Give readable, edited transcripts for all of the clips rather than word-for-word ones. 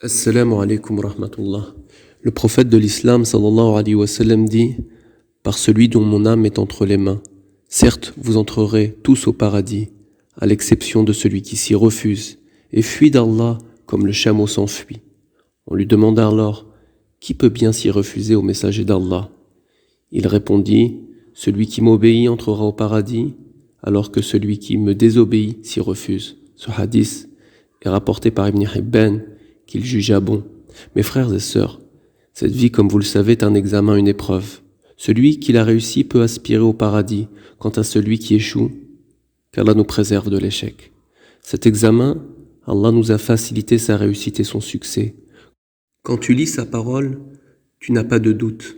Assalamu alaikum wa rahmatullah. Le prophète de l'islam sallallahu alayhi wa sallam dit « Par celui dont mon âme est entre les mains, certes vous entrerez tous au paradis, à l'exception de celui qui s'y refuse, et fuit d'Allah comme le chameau s'enfuit. » On lui demanda alors « Qui peut bien s'y refuser au messager d'Allah ?» Il répondit « Celui qui m'obéit entrera au paradis, alors que celui qui me désobéit s'y refuse. » Ce hadith est rapporté par Ibn Hibban, qu'il jugea bon. Mes frères et sœurs, cette vie, comme vous le savez, est un examen, une épreuve. Celui qui l'a réussi peut aspirer au paradis, quant à celui qui échoue, qu'Allah nous préserve de l'échec. Cet examen, Allah nous a facilité sa réussite et son succès. Quand tu lis sa parole, tu n'as pas de doute.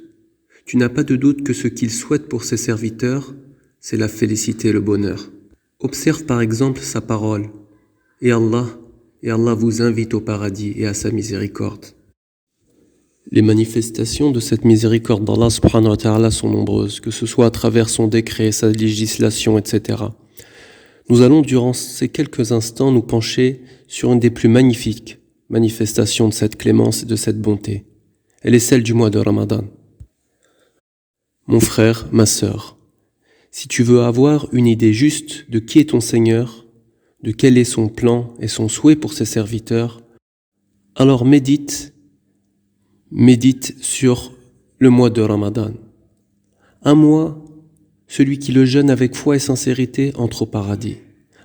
Tu n'as pas de doute que ce qu'il souhaite pour ses serviteurs, c'est la félicité et le bonheur. Observe par exemple sa parole. Et Allah vous invite au paradis et à sa miséricorde. Les manifestations de cette miséricorde d'Allah subhanahu wa ta'ala sont nombreuses, que ce soit à travers son décret, sa législation, etc. Nous allons durant ces quelques instants nous pencher sur une des plus magnifiques manifestations de cette clémence et de cette bonté. Elle est celle du mois de Ramadan. Mon frère, ma sœur, si tu veux avoir une idée juste de qui est ton Seigneur, de quel est son plan et son souhait pour ses serviteurs, alors médite sur le mois de Ramadan. Un mois, celui qui le jeûne avec foi et sincérité entre au paradis.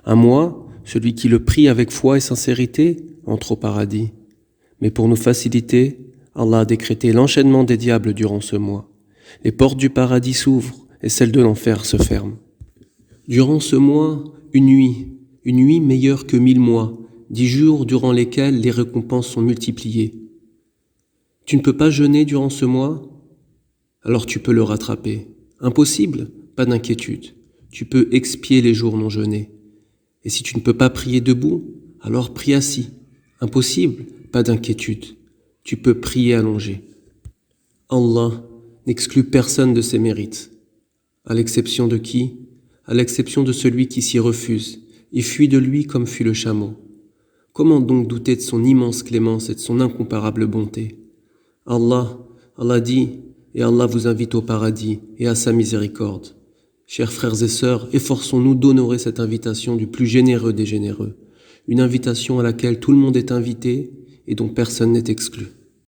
Un mois, celui qui le prie avec foi et sincérité entre au paradis. Mais pour nous faciliter, Allah a décrété l'enchaînement des diables durant ce mois. Les portes du paradis s'ouvrent et celles de l'enfer se ferment. Durant ce mois, une nuit meilleure que 1000 mois, 10 jours durant lesquels les récompenses sont multipliées. Tu ne peux pas jeûner durant ce mois? Alors tu peux le rattraper. Impossible? Pas d'inquiétude. Tu peux expier les jours non jeûnés. Et si tu ne peux pas prier debout, alors prie assis. Impossible? Pas d'inquiétude. Tu peux prier allongé. Allah n'exclut personne de ses mérites. À l'exception de qui? À l'exception de celui qui s'y refuse. Et fuit de lui comme fuit le chameau. Comment donc douter de son immense clémence et de son incomparable bonté? Allah dit, et Allah vous invite au paradis et à sa miséricorde. Chers frères et sœurs, efforçons-nous d'honorer cette invitation du plus généreux des généreux. Une invitation à laquelle tout le monde est invité et dont personne n'est exclu.